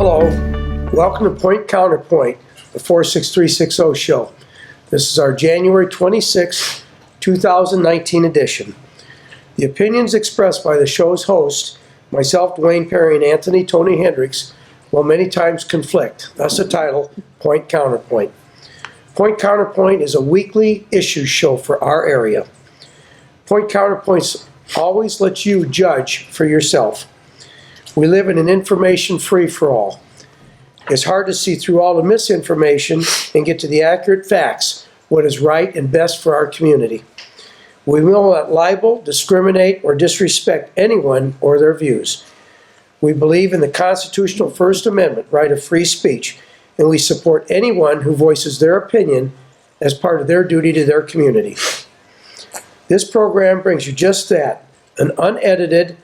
Hello, welcome to Point Counterpoint, the 46360 show. This is our January 26, 2019 edition. The opinions expressed by the show's hosts, myself, Dwayne Perry, and Anthony Tony Hendricks, will many times conflict. Thus the title, Point Counterpoint. Point Counterpoint is a weekly issue show for our area. Point Counterpoint always lets you judge for yourself. We live in an information free-for-all. It's hard to see through all the misinformation and get to the accurate facts, what is right and best for our community. We will not libel, discriminate, or disrespect anyone or their views. We believe in the constitutional First Amendment right of free speech, and we support anyone who voices their opinion as part of their duty to their community. This program brings you just that, an unedited,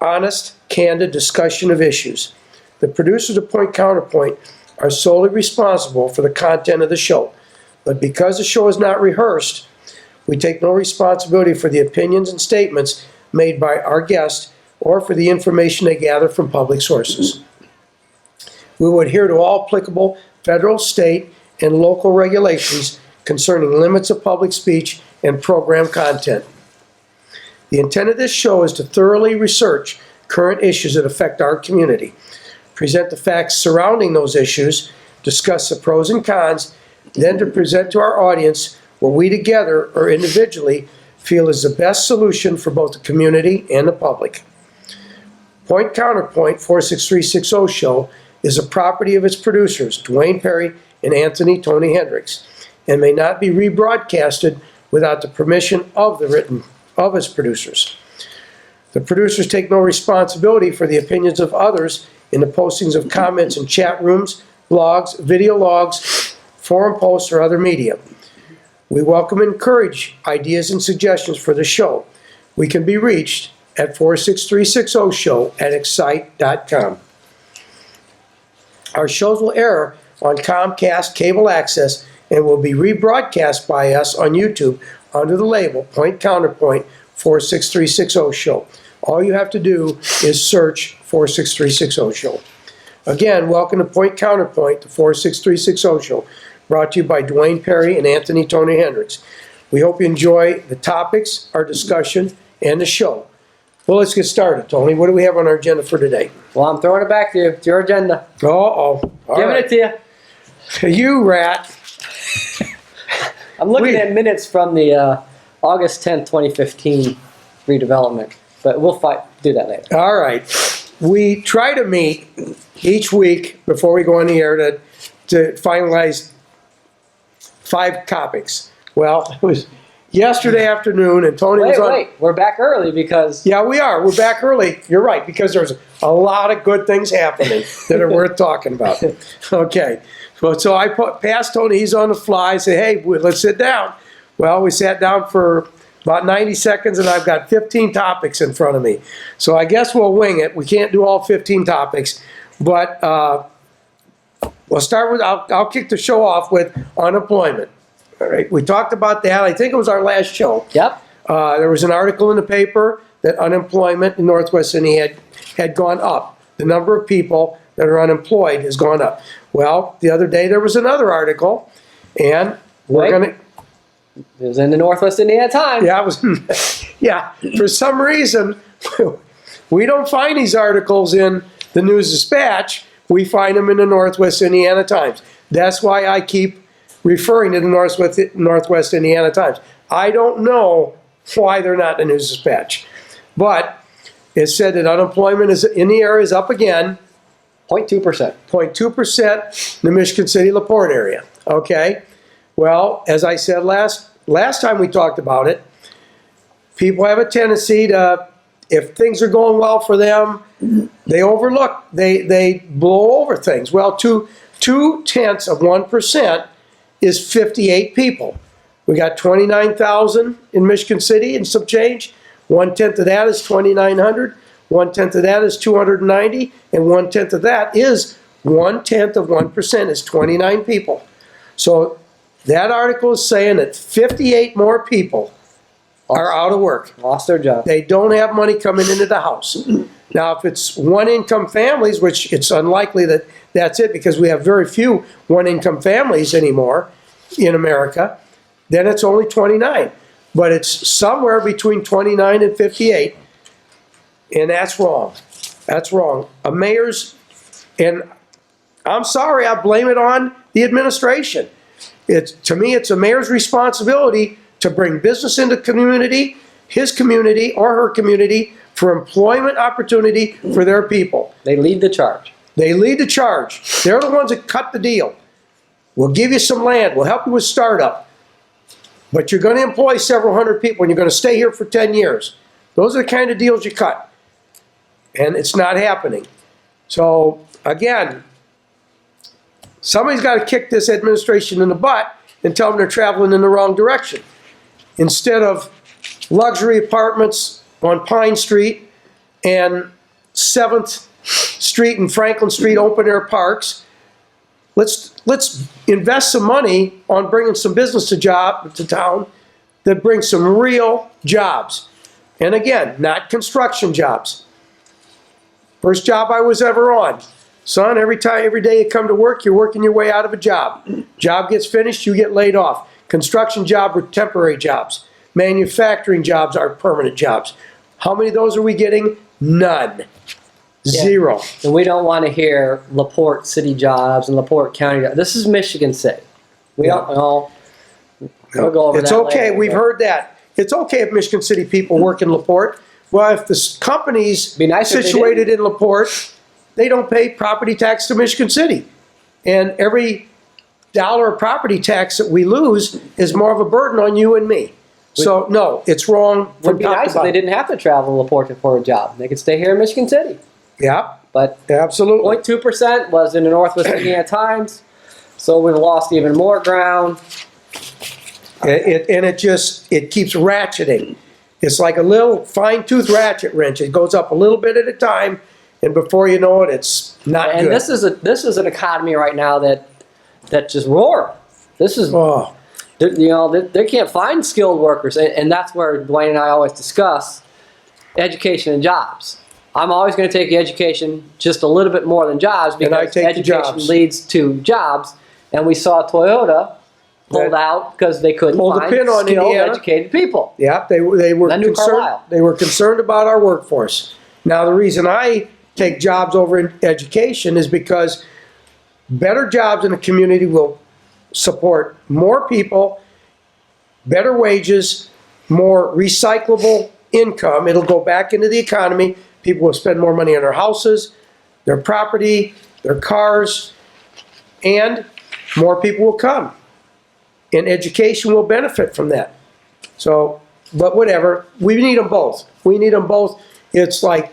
honest, candid discussion of issues. The producers of Point Counterpoint are solely responsible for the content of the show, but because the show is not rehearsed, we take no responsibility for the opinions and statements made by our guests or for the information they gather from public sources. We will adhere to all applicable federal, state, and local regulations concerning limits of public speech and program content. The intent of this show is to thoroughly research current issues that affect our community, present the facts surrounding those issues, discuss the pros and cons, then to present to our audience what we together or individually feel is the best solution for both the community and the public. Point Counterpoint 46360 show is a property of its producers, Dwayne Perry and Anthony Tony Hendricks, and may not be rebroadcasted without the permission of its producers. The producers take no responsibility for the opinions of others in the postings of comments in chat rooms, blogs, video logs, forum posts, or other media. We welcome and encourage ideas and suggestions for the show. We can be reached at 46360show@excite.com. Our shows will air on Comcast Cable Access and will be rebroadcast by us on YouTube under the label Point Counterpoint 46360 show. All you have to do is search 46360 show. Again, welcome to Point Counterpoint, the 46360 show, brought to you by Dwayne Perry and Anthony Tony Hendricks. We hope you enjoy the topics, our discussion, and the show. Well, let's get started, Tony. What do we have on our agenda for today? Well, I'm throwing it back to you. It's your agenda. Uh-oh. Giving it to you. You rat. I'm looking at minutes from the August 10th, 2015 redevelopment, but we'll do that later. All right. We try to meet each week before we go on the air to finalize 5 topics. Well, it was yesterday afternoon, and Tony was on. Wait, we're back early because... Yeah, we are. We're back early. You're right, because there's a lot of good things happening that are worth talking about. Okay. So I passed Tony. He's on the fly. I say, hey, let's sit down. Well, we sat down for about 90 seconds, and I've got 15 topics in front of me. So I guess we'll wing it. We can't do all 15 topics, but we'll start with, I'll kick the show off with unemployment. All right, we talked about that. I think it was our last show. Yep. There was an article in the paper that unemployment in Northwest Indiana had gone up. The number of people that are unemployed has gone up. Well, the other day there was another article, and we're going to... It was in the Northwest Indiana Times. Yeah, it was. Yeah, for some reason, we don't find these articles in the News Dispatch. We find them in the Northwest Indiana Times. That's why I keep referring to the Northwest Indiana Times. I don't know why they're not in the News Dispatch, but it said that unemployment in the area is up again. 0.2%. 0.2% in the Michigan City, LaPorte area. Okay. Well, as I said last time we talked about it, people have a tendency to, if things are going well for them, they overlook, they blow over things. Well, 0.2% is 58 people. We got 29,000 in Michigan City and some change. 1/10 of that is 2,900. 1/10 of that is 290, and 1/10 of that is 1/10 of 1% is 29 people. So that article is saying that 58 more people are out of work. Lost their job. They don't have money coming into the house. Now, if it's one-income families, which it's unlikely that that's it because we have very few one-income families anymore in America, then it's only 29. But it's somewhere between 29 and 58, and that's wrong. That's wrong. A mayor's, and I'm sorry, I blame it on the administration. To me, it's a mayor's responsibility to bring business into the community, his community or her community, for employment opportunity for their people. They lead the charge. They lead the charge. They're the ones that cut the deal. We'll give you some land. We'll help you with startup. But you're going to employ several hundred people and you're going to stay here for 10 years. Those are the kind of deals you cut. And it's not happening. So, again, somebody's got to kick this administration in the butt and tell them they're traveling in the wrong direction. Instead of luxury apartments on Pine Street and 7th Street and Franklin Street open-air parks, let's invest some money on bringing some business to town that brings some real jobs. And again, not construction jobs. First job I was ever on. Son, every day you come to work, you're working your way out of a job. Job gets finished, you get laid off. Construction jobs are temporary jobs. Manufacturing jobs are permanent jobs. How many of those are we getting? None. Zero. Yeah. And we don't want to hear LaPorte City jobs and LaPorte County jobs. This is Michigan City. We don't know. We'll go over It's that okay. later, We've heard that. It's okay if Michigan City people work in LaPorte. Well, if the company's Be nice if they situated in LaPorte, they don't pay property tax to Michigan City. And every dollar of property tax that we lose is more of a burden on you and me. So, no, it's wrong It would from be top nice to if they bottom. didn't have to travel to LaPorte for a job. They could stay here in Michigan City. Yeah, But absolutely. 0.2% was in the Northwest Indiana Times, so we've lost even more ground. And it keeps ratcheting. It's like a little fine-tooth ratchet wrench. It goes up a little bit at a time, and before you know it, it's not And good. this is an economy right now that just roars. This is Oh, they can't find skilled workers, and that's where Dwayne and I always discuss education and jobs. I'm always going to take education just a little bit more than jobs And I because take the education jobs. leads to jobs. And we saw Toyota pulled out because they couldn't Pulled the find pin on skilled, Indiana. educated people. yeah, they were That new concerned. Carlisle. They were concerned about our workforce. Now, the reason I take jobs over in education is because better jobs in the community will support more people, better wages, more recyclable income. It'll go back into the economy. People will spend more money on their houses, their property, their cars, and more people will come. And education will benefit from that. So, but whatever, we need them both. We need them both. It's like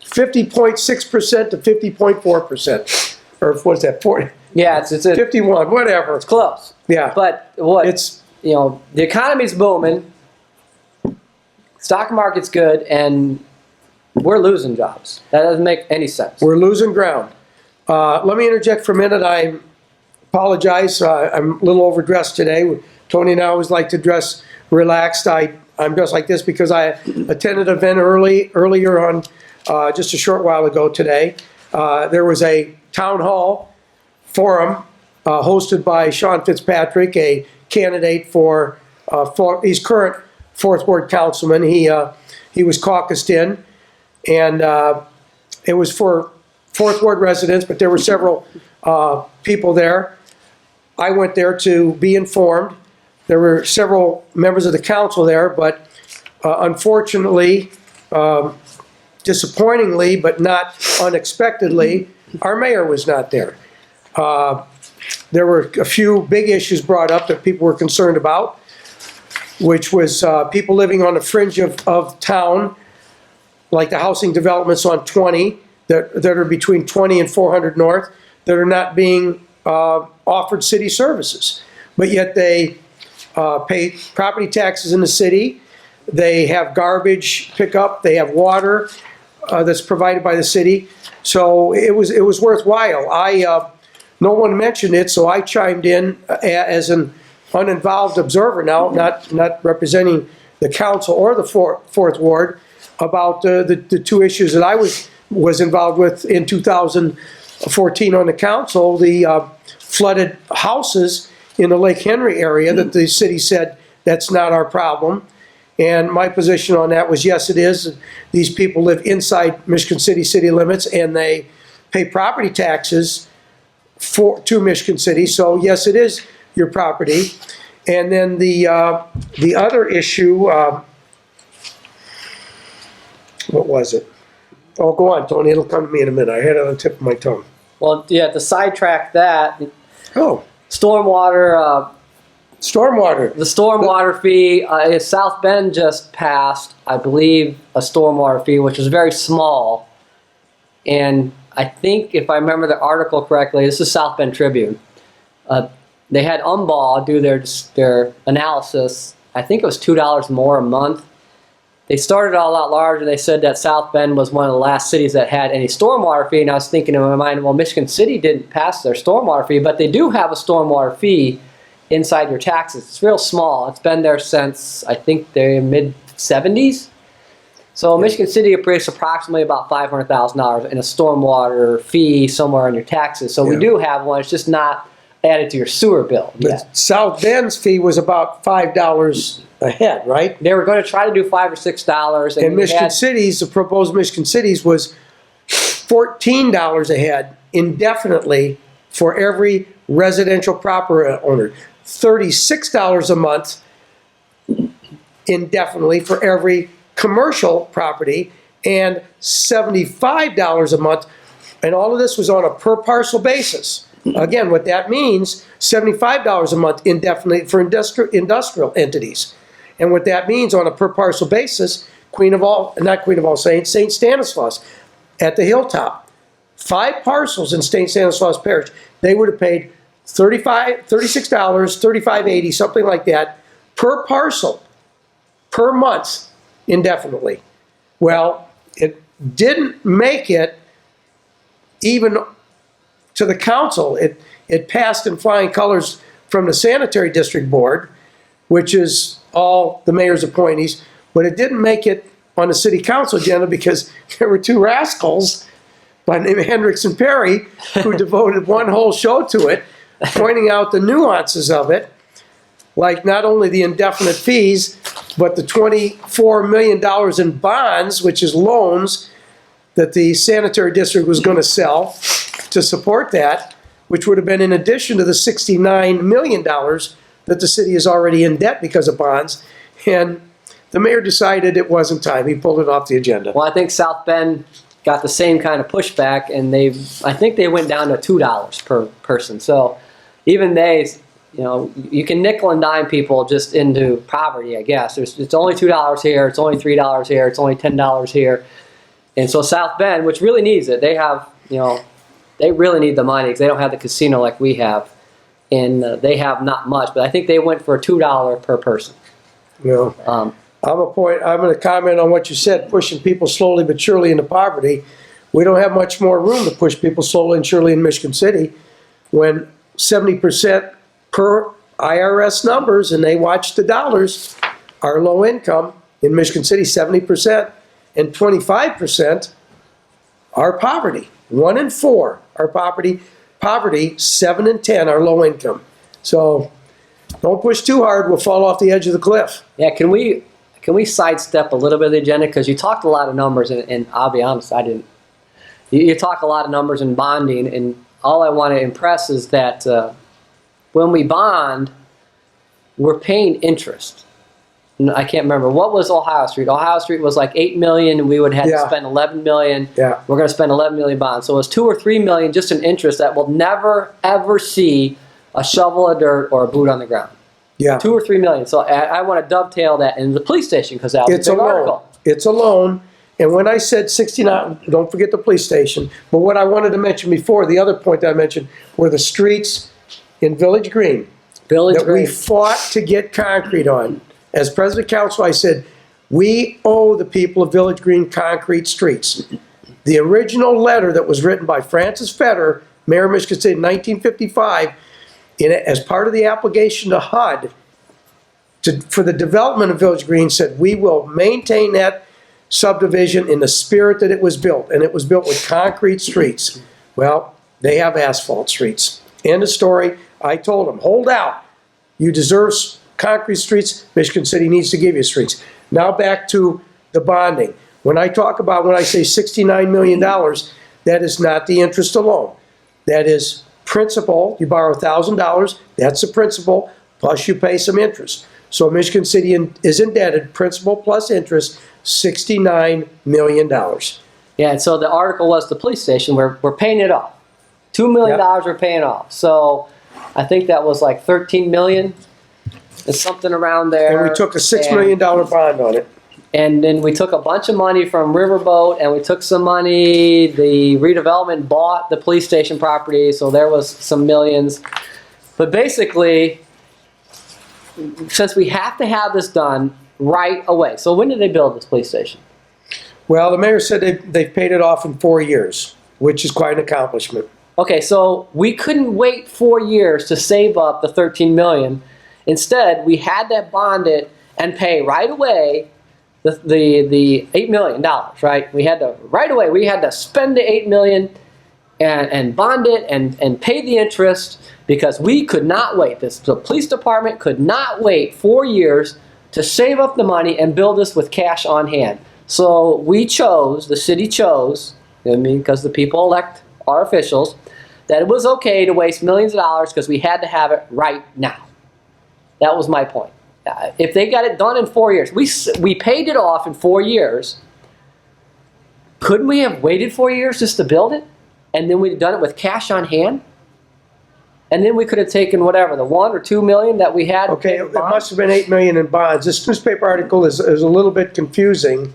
50.6% to 50.4%. Or what's that, 40? Yeah, it's 51, whatever. close. Yeah. But the economy's booming, stock market's good, and we're losing jobs. That doesn't make any sense. We're losing ground. Let me interject for a minute. I apologize. I'm a little overdressed today. Tony and I always like to dress relaxed. I'm dressed like this because I attended an event earlier on just a short while ago today. There was a town hall forum hosted by Sean Fitzpatrick, a candidate for he's current 4th Ward councilman. He was caucused in, and it was for 4th Ward residents, but there were several people there. I went there to be informed. There were several members of the council there, but unfortunately, disappointingly, but not unexpectedly, our mayor was not there. There were a few big issues brought up that people were concerned about, which was people living on the fringe of town, like the housing developments on 20, that are between 20 and 400 North, that are not being offered city services. But yet they pay property taxes in the city, they have garbage pickup, they have water that's provided by the city. So it was worthwhile. No one mentioned it, so I chimed in as an uninvolved observer now, not representing the council or the 4th Ward. about the two issues that I was involved with in 2014 on the council, the flooded houses in the Lake Henry area that the city said that's not our problem. And my position on that was, yes, it is. These people live inside Michigan City city limits and they pay property taxes to Michigan City. So yes, it is your property. And then the other issue, what was it? Oh, go on, Tony. It'll come to me in a minute. I had it on the tip of my tongue. Well, yeah, to sidetrack that, Oh, stormwater, stormwater. the stormwater fee, South Bend just passed, I believe, a stormwater fee, which is very small. And I think, if I remember the article correctly, this is South Bend Tribune. They had Umball do their analysis. I think it was $2 more a month. They started all out large, and they said that South Bend was one of the last cities that had any stormwater fee. And I was thinking in my mind, well, Michigan City didn't pass their stormwater fee, but they do have a stormwater fee inside your taxes. It's real small. It's been there since, I think, the mid-70s. So Michigan City pays approximately about $500,000 in a stormwater fee somewhere on your taxes. So we do have one. It's just not added to your sewer bill yet. South Bend's fee was about $5 a head, right? They were going to try to do $5 or $6. And Michigan City's, the proposed Michigan City's was $14 a head indefinitely for every residential property owner. $36 a month indefinitely for every commercial property, and $75 a month. And all of this was on a per parcel basis. Again, what that means, $75 a month indefinitely for industrial entities. And what that means on a per parcel basis, not Queen of All Saints, St. Stanislaus at the Hilltop. 5 parcels in St. Stanislaus Parish. They would have paid $36, $35.80, something like that, per parcel, per month, indefinitely. Well, it didn't make it even to the council. It passed in flying colors from the Sanitary District Board, which is all the mayor's appointees, but it didn't make it on the city council agenda because there were 2 rascals by the name of Hendricks and Perry who devoted one whole show to it, pointing out the nuances of it, like not only the indefinite fees, but the $24 million in bonds, which is loans that the sanitary district was going to sell to support that, which would have been in addition to the $69 million that the city is already in debt because of bonds. And the mayor decided it wasn't time. He pulled it off the agenda. Well, I think South Bend got the same kind of pushback, and I think they went down to $2 per person. So even you can nickel and dime people just into poverty, I guess. It's only $2 here, it's only $3 here, it's only $10 here. And so South Bend, which really needs it, they really need the money because they don't have the casino like we have. And they have not much, but I think they went for a $2 per person. I'm going to comment on what you said, pushing people slowly but surely into poverty. We don't have much more room to push people slowly and surely in Michigan City when 70% per IRS numbers, and they watch the dollars, are low income in Michigan City, 70%, and 25% are poverty. 1 in 4 are poverty. 7 in 10 are low income. So don't push too hard, we'll fall off the edge of the cliff. Yeah, can we sidestep a little bit of the agenda? Because you talked a lot of numbers, and I'll be honest, I didn't. You talk a lot of numbers in bonding, and all I want to impress is that when we bond, we're paying interest. And I can't remember. What was Ohio Street? Ohio Street was like $8 million, and we would have to spend $11 million. Yeah. We're going to spend $11 million bonds. So it was $2 or $3 million just in interest that will never, ever see a shovel of dirt or a boot on the ground. Yeah. 2 or 3 million. So I want to dovetail that in the police station because that was a big article. It's a loan. And when I said 69, don't forget the police station. But what I wanted to mention before, the other point that I mentioned, were the streets in Village Green that we fought to get concrete on. As president council, I said, we owe the people of Village Green concrete streets. The original letter that was written by Francis Fetter, mayor of Michigan City in 1955, as part of the application to HUD for the development of Village Green, said we will maintain that subdivision in the spirit that it was built, and it was built with concrete streets. Well, they have asphalt streets. End of story. I told them, hold out. You deserve concrete streets. Michigan City needs to give you streets. Now back to the bonding. When I say $69 million, that is not the interest alone. That is principal. You borrow $1,000, that's the principal, plus you pay some interest. So Michigan City is indebted, principal plus interest, $69 million. Yeah, and so the article was the police station, we're paying it off. $2 million we're paying off. So I think that was like $13 million. It's something around there. And we took a $6 million bond on it. And then we took a bunch of money from Riverboat, and we took some money. The redevelopment bought the police station property, so there was some millions. But basically, since we have to have this done right away. So when did they build this police station? Well, the mayor said they've paid it off in 4 years, which is quite an accomplishment. Okay, so we couldn't wait 4 years to save up the $13 million. Instead, we had to bond it and pay right away the $8 million, right? We had to, right away, we had to spend the $8 million and bond it and pay the interest because we could not wait. The police department could not wait 4 years to save up the money and build this with cash on hand. So we chose, the city chose, I mean, because the people elect our officials, that it was okay to waste millions of dollars because we had to have it right now. That was my point. If they got it done in 4 years, we paid it off in 4 years. Couldn't we have waited 4 years just to build it? And then we'd have done it with cash on hand? And then we could have taken whatever, the $1 or $2 million that we had. Okay, it must have been $8 million in bonds. This newspaper article is a little bit confusing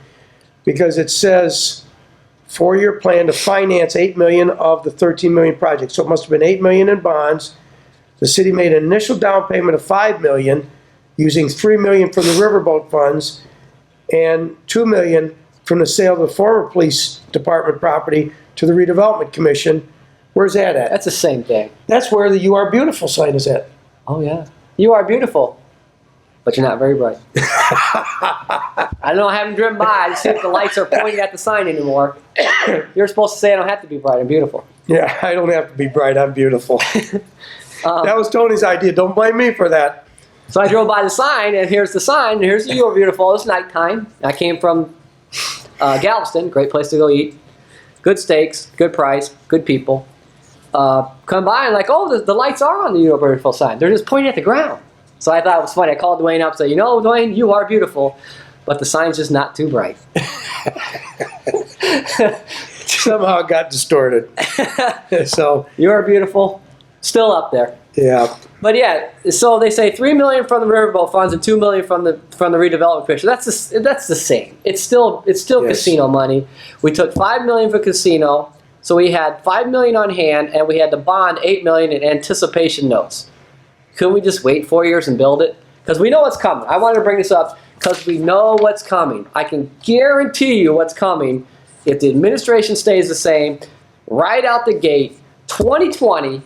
because it says 4-year plan to finance $8 million of the $13 million project. So it must have been $8 million in bonds. The city made an initial down payment of $5 million, using $3 million from the riverboat funds and $2 million from the sale of the former police department property to the redevelopment commission. Where's that at? That's the same thing. That's where the "You Are Beautiful" sign is at. Oh yeah, you are beautiful, but you're not very bright. I don't know. I haven't driven by to see if the lights are pointing at the sign anymore. You're supposed to say I don't have to be bright. I'm beautiful. Yeah, I don't have to be bright. I'm beautiful. That was Tony's idea. Don't blame me for that. So I drove by the sign, and here's the sign, and here's the "You Are Beautiful." It's nighttime. I came from Galveston, great place to go eat. Good steaks, good price, good people. Come by and like, oh, the lights are on the "You Are Beautiful" sign. They're just pointing at the ground. So I thought it was funny. I called Dwayne up and said, you know, Dwayne, you are beautiful, but the sign's just not too bright. Somehow it got distorted. So "You Are Beautiful," still up there. yeah. But yeah, so they say $3 million from the riverboat funds and $2 million from the redevelopment commission. That's the same. It's still Yes. casino money. We took $5 million for casino, so we had $5 million on hand, and we had to bond $8 million in anticipation notes. Couldn't we just wait 4 years and build it? Because we know what's coming. I wanted to bring this up because we know what's coming. I can guarantee you what's coming if the administration stays the same. Right out the gate, 2020.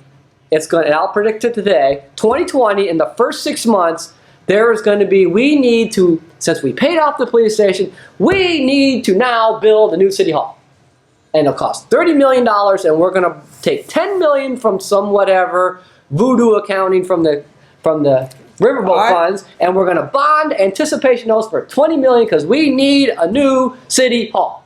It's going, and I'll predict it today, 2020, in the first 6 months, there is going to be, we need to, since we paid off the police station, we need to now build a new city hall. And it'll cost $30 million, and we're going to take $10 million from some whatever, voodoo accounting from the riverboat funds, and we're going to bond anticipation notes for $20 million because we need a new city hall.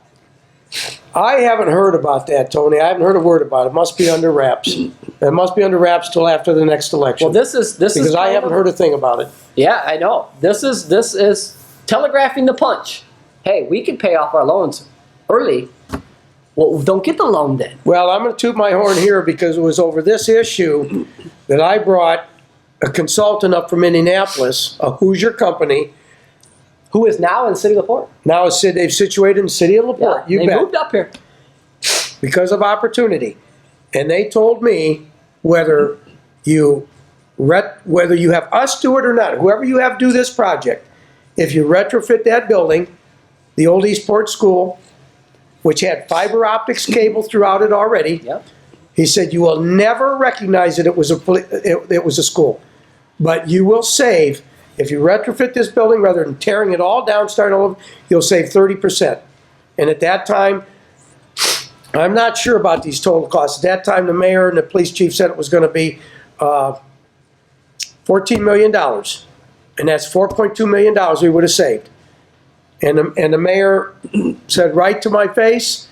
I haven't heard about that, Tony. I haven't heard a word about it. It must be under wraps. It must be under wraps till after the next election. Well, this is because I haven't heard a thing about it. Yeah, I know. This is telegraphing the punch. Hey, we can pay off our loans early. Well, don't get the loan then. Well, I'm going to toot my horn here because it was over this issue that I brought a consultant up from Indianapolis, a Hoosier company. Who is now in the city of LaPorte. Now they've situated in the city of LaPorte. Yeah, you they bet. moved up here. Because of opportunity. And they told me whether you have us do it or not, whoever you have do this project, if you retrofit that building, the old Eastport School, which had fiber optics cable throughout it already, Yep. he said you will never recognize that it was a school. But you will save, if you retrofit this building rather than tearing it all down, starting all over, you'll save 30%. And at that time, I'm not sure about these total costs. At that time, the mayor and the police chief said it was gonna be, $14 million. And that's $4.2 million we would have saved. And the mayor said right to my face,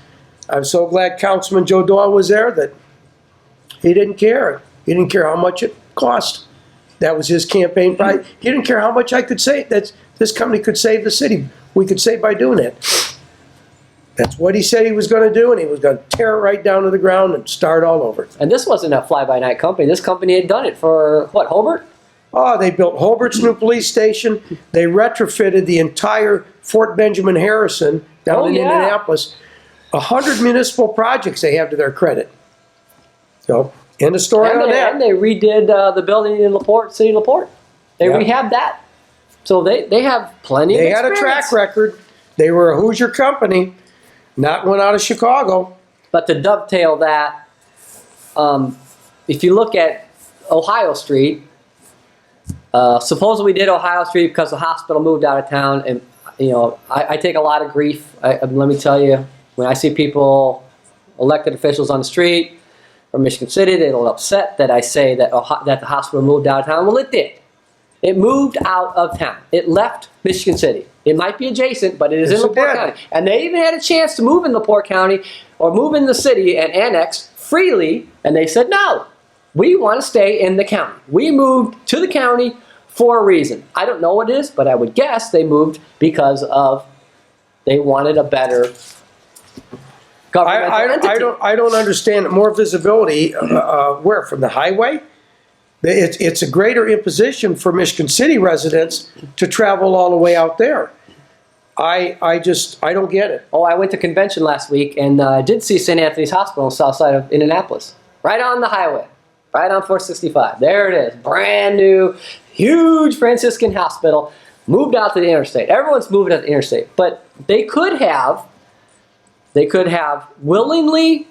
I'm so glad Councilman Joe Doyle was there, that he didn't care. He didn't care how much it cost. That was his campaign price. He didn't care how much I could save, that this company could save the city. We could save by doing it. That's what he said he was gonna do, and he was gonna tear it right down to the ground and start all over. And this wasn't a fly-by-night company. This company had done it for, what, Hobart? Oh, they built Hobart's new police station. They retrofitted the entire Fort Benjamin Harrison down in Indianapolis. 100 municipal projects they have to their credit. So, end of story on that. And they redid the building in LaPorte, City of LaPorte. They rehabbed that. So they have plenty of experience. They had a track record. They were a Hoosier company, not one out of Chicago. But to dovetail that, if you look at Ohio Street, supposedly we did Ohio Street because the hospital moved out of town, and you know I take a lot of grief. Let me tell you, when I see people, elected officials on the street from Michigan City, they get upset that I say that that the hospital moved out of town. Well, it did. It moved out of town. It left Michigan City. It might be adjacent, but it is in LaPorte County. And they even had a chance to move in LaPorte County or move in the city and annex freely, and they said no. We want to stay in the county. We moved to the county for a reason. I don't know what it is, but I would guess they moved because of they wanted a better governmental entity. I don't understand it. More visibility, where, from the highway? It's a greater imposition for Michigan City residents to travel all the way out there. I don't get it. Oh, I went to convention last week and I did see St. Anthony's Hospital on the south side of Indianapolis. Right on the highway. Right on 465. There it is. Brand new, huge Franciscan hospital. Moved out to the interstate. Everyone's moving out to the interstate. But they could have willingly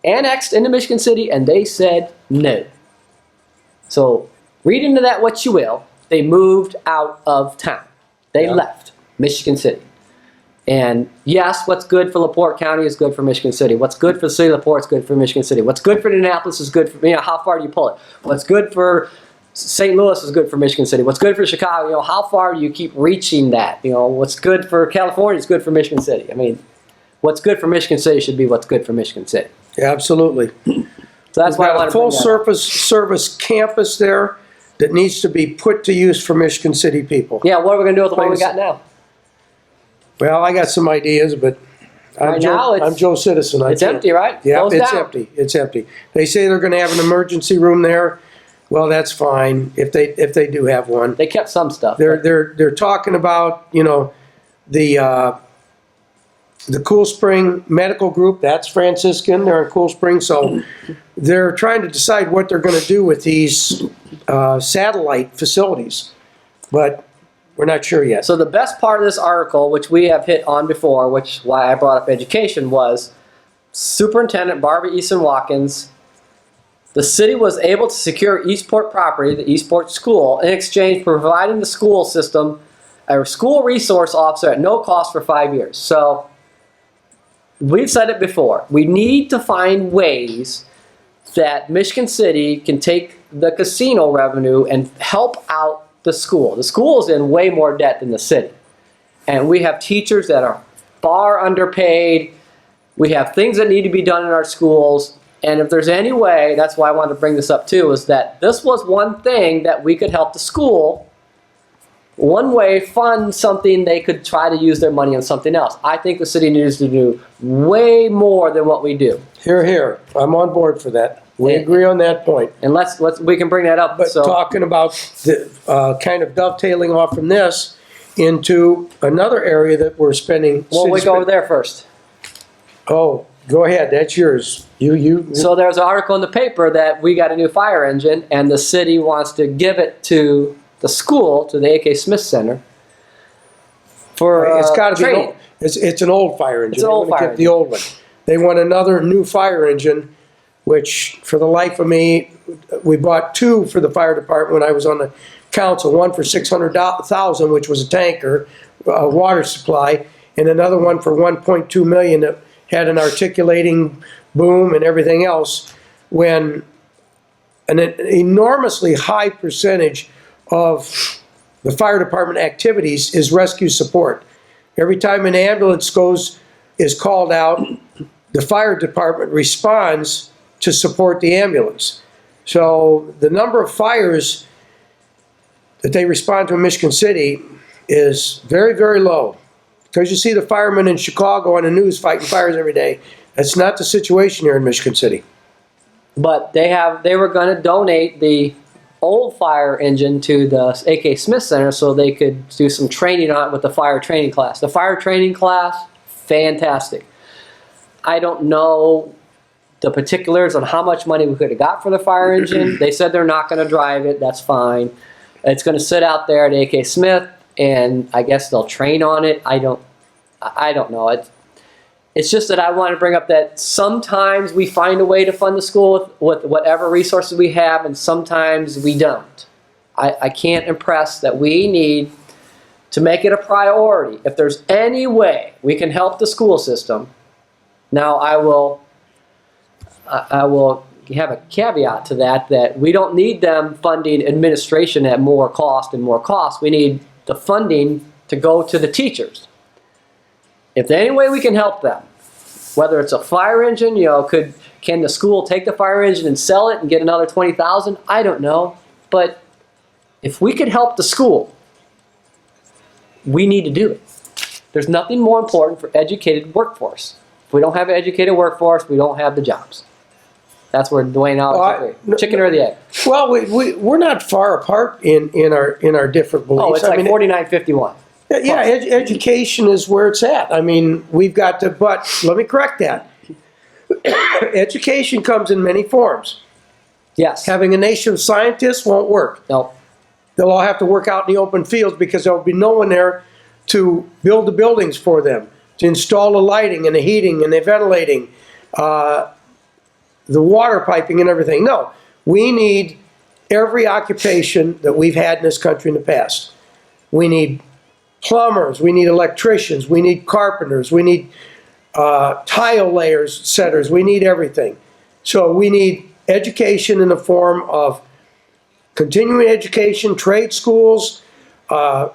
annexed into Michigan City, and they said no. So read into that what you will. They moved out of town. They left Michigan City. And yes, what's good for LaPorte County is good for Michigan City. What's good for the city of LaPorte is good for Michigan City. What's good for Indianapolis is good for, how far do you pull it? What's good for St. Louis is good for Michigan City. What's good for Chicago, how far do you keep reaching that? What's good for California is good for Michigan City. I mean, what's good for Michigan City should be what's good for Michigan City. Yeah, absolutely. So that's why I want to bring that up. Full service campus there that needs to be put to use for Michigan City people. Yeah, what are we going to do with the one we got now? Well, I got some ideas, but I'm Joe Citizen. It's empty, right? Yeah, it's empty. It's empty. They say they're going to have an emergency room there. Well, that's fine if they do have one. They kept some stuff. They're talking about the Cool Spring Medical Group. That's Franciscan. They're in Cool Spring, so they're trying to decide what they're going to do with these satellite facilities, but we're not sure yet. So the best part of this article, which we have hit on before, which why I brought up education, was Superintendent Barbara Easton-Watkins. The city was able to secure Eastport property, the Eastport School, in exchange for providing the school system a school resource officer at no cost for 5 years. So we've said it before. We need to find ways that Michigan City can take the casino revenue and help out the school. The school is in way more debt than the city. And we have teachers that are far underpaid. We have things that need to be done in our schools. And if there's any way, that's why I wanted to bring this up too, is that this was one thing that we could help the school, one way, fund something they could try to use their money on something else. I think the city needs to do way more than what we do. Hear, hear. I'm on board for that. We agree on that point. And we can bring that up. But talking about the kind of dovetailing off from this into another area that we're spending. Well, we go over there first. Oh, go ahead. That's yours. You. So there's an article in the paper that we got a new fire engine, and the city wants to give it to the school, to the A.K. Smith Center, for it's got to training. be. It's an old fire engine. It's an old fire engine. The old one. They want another new fire engine, which for the life of me, we bought two for the fire department when I was on the council. One for $600,000, which was a tanker, water supply, and another one for 1.2 million that had an articulating boom and everything else, when an enormously high percentage of the fire department activities is rescue support. Every time an ambulance is called out, the fire department responds to support the ambulance. So the number of fires that they respond to in Michigan City is very, very low. Because you see the firemen in Chicago on the news fighting fires every day. That's not the situation here in Michigan City. But they were going to donate the old fire engine to the A.K. Smith Center so they could do some training on it with the fire training class. The fire training class, fantastic. I don't know the particulars on how much money we could have got for the fire engine. They said they're not going to drive it. That's fine. It's going to sit out there at A.K. Smith, and I guess they'll train on it. I don't know. It's just that I want to bring up that sometimes we find a way to fund the school with whatever resources we have, and sometimes we don't. I can't impress that we need to make it a priority. If there's any way we can help the school system, now I will have a caveat to that we don't need them funding administration at more cost and more cost. We need the funding to go to the teachers. If there's any way we can help them, whether it's a fire engine, can the school take the fire engine and sell it and get another $20,000? I don't know. But if we could help the school, we need to do it. There's nothing more important for educated workforce. If we don't have an educated workforce, we don't have the jobs. That's where Dwayne and I agree. Chicken or the egg? Well, we're not far apart in our different beliefs. Oh, it's like 49-51. Yeah, education is where it's at. I mean, we've got to, but let me correct that. Education comes in many forms. Yes. Having a nation of scientists won't work. No. They'll all have to work out in the open fields because there'll be no one there to build the buildings for them, to install the lighting and the heating and the ventilating, the water piping and everything. No, we need every occupation that we've had in this country in the past. We need plumbers, we need electricians, we need carpenters, we need tile layers, setters, we need everything. So we need education in the form of continuing education, trade schools,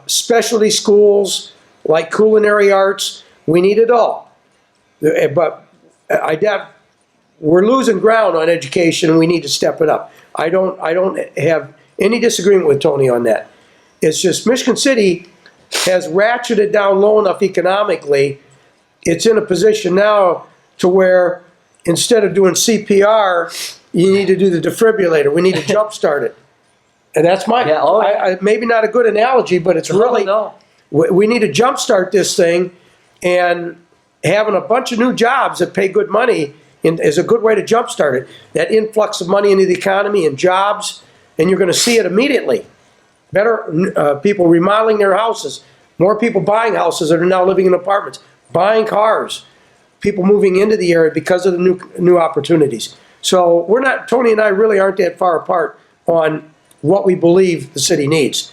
specialty schools, like culinary arts. We need it all. But I doubt we're losing ground on education, and we need to step it up. I don't have any disagreement with Tony on that. It's just Michigan City has ratcheted down low enough economically. It's in a position now to where instead of doing CPR, you need to do the defibrillator. We need to jumpstart it. And that's maybe not a good analogy, but it's really, we need to jumpstart this thing, and having a bunch of new jobs that pay good money is a good way to jumpstart it. That influx of money into the economy and jobs, and you're going to see it immediately. Better people remodeling their houses, more people buying houses that are now living in apartments, buying cars, people moving into the area because of the new opportunities. So Tony and I really aren't that far apart on what we believe the city needs.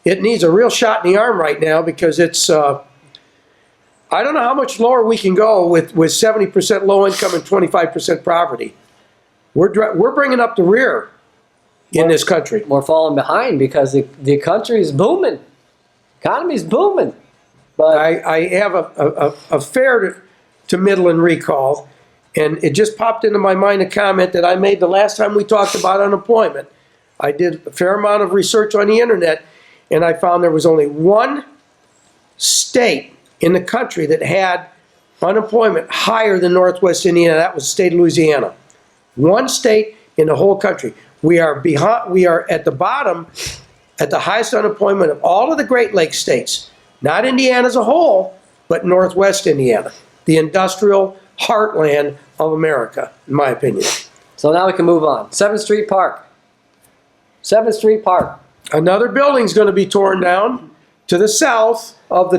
It needs a real shot in the arm right now because it's, I don't know how much lower we can go with 70% low income and 25% poverty. We're bringing up the rear in this country. We're falling behind because the country's booming. Economy's booming. But I have a fair to middle and recall, and it just popped into my mind a comment that I made the last time we talked about unemployment. I did a fair amount of research on the internet, and I found there was only one state in the country that had unemployment higher than Northwest Indiana. That was the state of Louisiana. One state in the whole country. We are at the bottom, at the highest unemployment of all of the Great Lakes states. Not Indiana as a whole, but Northwest Indiana, the industrial heartland of America, in my opinion. So now we can move on. 7th Street Park. 7th Street Park. Another building's going to be torn down to the south of the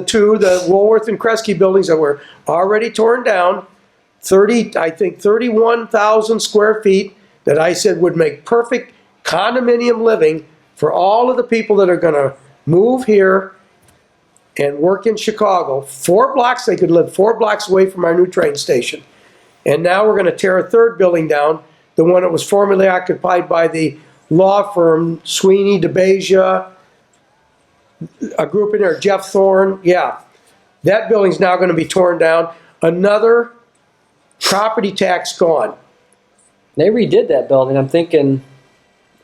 Woolworth and Kresge buildings that were already torn down. 31,000 square feet that I said would make perfect condominium living for all of the people that are going to move here and work in Chicago. 4 blocks, they could live 4 blocks away from our new train station. And now we're going to tear a third building down, the one that was formerly occupied by the law firm Sweeney, DeBeja, a group in there, Jeff Thorne. Yeah, that building's now going to be torn down. Another property tax gone. They redid that building, I'm thinking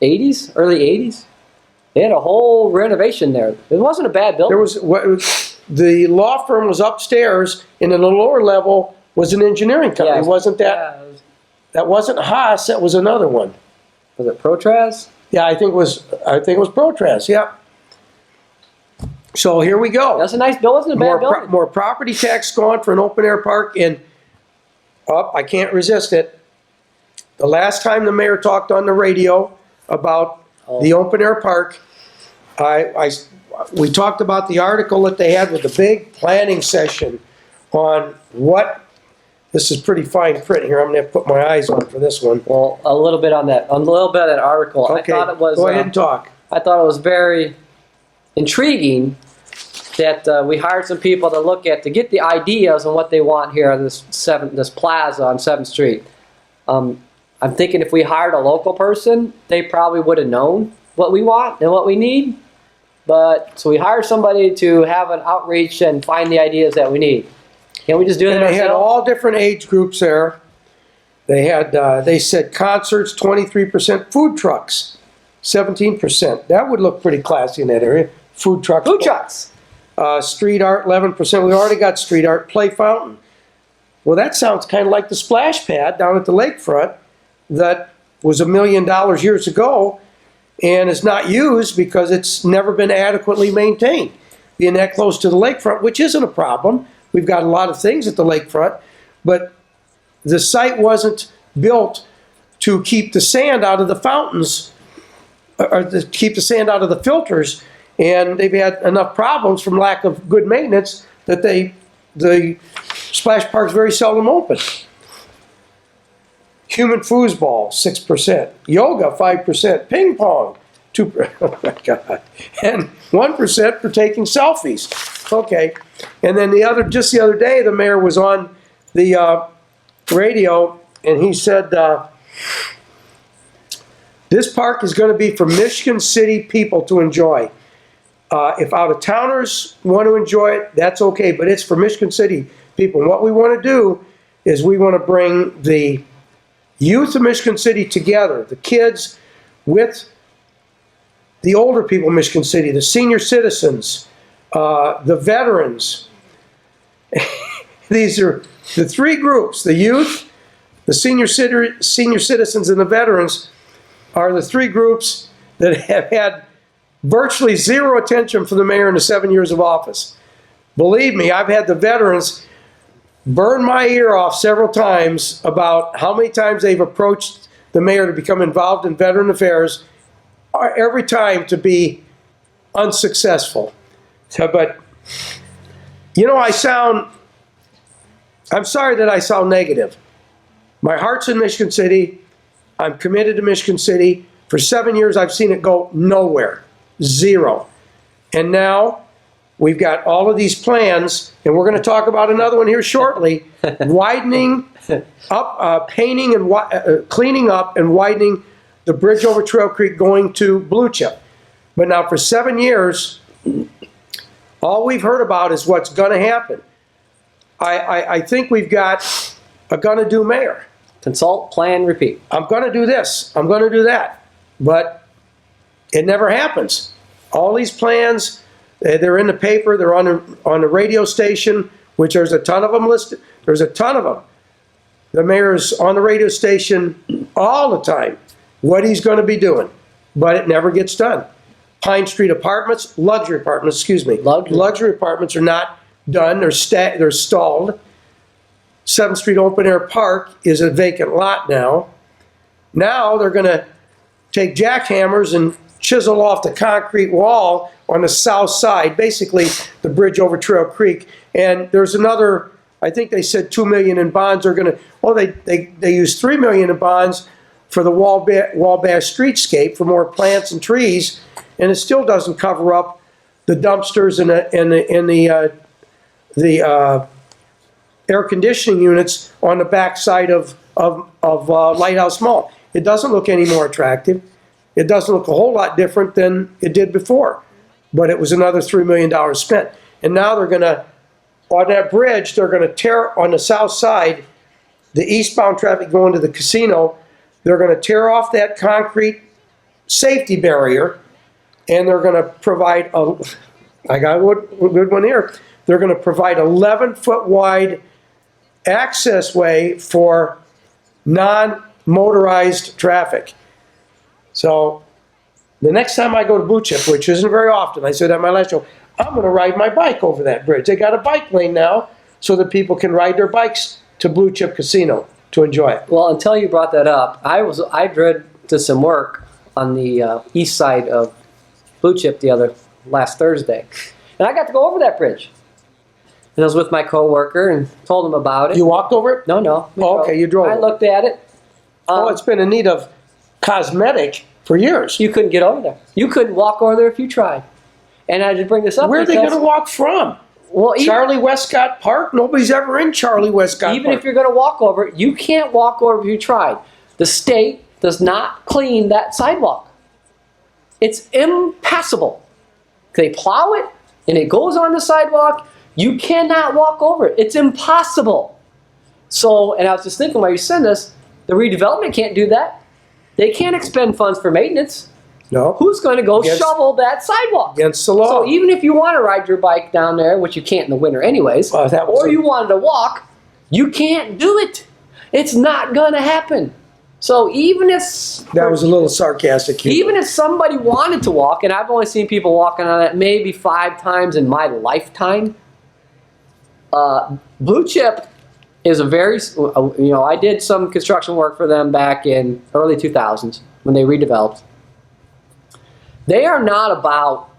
80s, early 80s. They had a whole renovation there. It wasn't a bad building. There was the law firm was upstairs, and in the lower level was an engineering company. Yeah, Wasn't that? Yeah, it was, That wasn't Haas. That was another one. was it Protraz? Yeah, I think it was Protras. Yeah. So here we go. That's a nice building. Wasn't a bad building. More property tax gone for an open air park, and I can't resist it. The last time the mayor talked on the radio about the open air park, we talked about the article that they had with the big planning session on what. This is pretty fine print here. I'm going to have to put my eyes on for this one. Well, a little bit on that. A little bit of that article. Okay, I thought it was. go ahead and talk. I thought it was very intriguing that we hired some people to get the ideas on what they want here on this plaza on 7th Street. I'm thinking if we hired a local person, they probably would have known what we want and what we need. But so we hired somebody to have an outreach and find the ideas that we need. Can't we just do that And they had ourselves? all different age groups there. They had, they said concerts, 23%, food trucks, 17%. That would look pretty classy in that area. Food trucks. Food trucks. Street art, 11%. We already got street art. Play fountain. Well, that sounds kind of like the splash pad down at the lakefront that was $1 million years ago and is not used because it's never been adequately maintained. Being that close to the lakefront, which isn't a problem. We've got a lot of things at the lakefront, but the site wasn't built to keep the sand out of the fountains, or to keep the sand out of the filters, and they've had enough problems from lack of good maintenance that the splash park's very seldom open. Human foosball, 6%. Yoga, 5%. Ping pong, 2%. Oh my God. And 1% for taking selfies. Okay. And then just the other day, the mayor was on the radio, and he said, this park is going to be for Michigan City people to enjoy. If out-of-towners want to enjoy it, that's okay, but it's for Michigan City people. And what we want to do is we want to bring the youth of Michigan City together, the kids with the older people of Michigan City, the senior citizens, the veterans. These are the 3 groups: the youth, the senior citizens, and the veterans are the 3 groups that have had virtually zero attention from the mayor in the 7 years of office. Believe me, I've had the veterans burn my ear off several times about how many times they've approached the mayor to become involved in veteran affairs, every time to be unsuccessful. But, you know, I'm sorry that I sound negative. My heart's in Michigan City. I'm committed to Michigan City. For 7 years, I've seen it go nowhere. Zero. And now we've got all of these plans, and we're going to talk about another one here shortly, widening up, painting and cleaning up and widening the bridge over Trail Creek going to Blue Chip. But now for 7 years, all we've heard about is what's going to happen. I think we've got a gonna-do mayor. Consult, plan, repeat. I'm going to do this. I'm going to do that. But it never happens. All these plans, they're in the paper. They're on the radio station, which there's a ton of them listed. There's a ton of them. The mayor's on the radio station all the time, what he's going to be doing. But it never gets done. Pine Street apartments, luxury apartments, excuse me. Luxury apartments are not done. They're stalled. 7th Street Open Air Park is a vacant lot now. Now they're going to take jackhammers and chisel off the concrete wall on the south side, basically the bridge over Trail Creek. And there's another, I think they said $2 million in bonds are going to, they used $3 million in bonds for the Wabash streetscape for more plants and trees, and it still doesn't cover up the dumpsters and the air conditioning units on the back side of Lighthouse Mall. It doesn't look any more attractive. It doesn't look a whole lot different than it did before. But it was another $3 million spent. And now they're going to, on that bridge, they're going to tear, on the south side, the eastbound traffic going to the casino, they're going to tear off that concrete safety barrier, and they're going to provide I got a good one here. They're going to provide 11-foot wide access way for non-motorized traffic. So the next time I go to Blue Chip, which isn't very often, I said at my last show, I'm going to ride my bike over that bridge. They got a bike lane now so that people can ride their bikes to Blue Chip Casino to enjoy it. Well, until you brought that up, I drove to some work on the east side of Blue Chip last Thursday, and I got to go over that bridge. And I was with my coworker and told him about it. You walked over it? No. Oh, okay, you drove I it. looked at it. It's been in need of cosmetic for years. You couldn't get over there. You couldn't walk over there if you tried. And I just bring this up. Where are they going to walk from? Well, Charlie Westcott Park? Nobody's ever in Charlie Westcott Park. Even if you're going to walk over it, you can't walk over if you tried. The state does not clean that sidewalk. It's impassable. They plow it, and it goes on the sidewalk. You cannot walk over it. It's impossible. So, and I was just thinking while you send this, the redevelopment can't do that. They can't expend funds for maintenance. No. Who's going to go shovel that sidewalk? Against the law. So even if you want to ride your bike down there, which you can't in the winter anyways, or you wanted to walk, you can't do it. It's not going to happen. So even if... That was a little sarcastic humor. Even if somebody wanted to walk, and I've only seen people walking on it maybe 5 times in my lifetime, Blue Chip is a very... I did some construction work for them back in early 2000s when they redeveloped. They are not about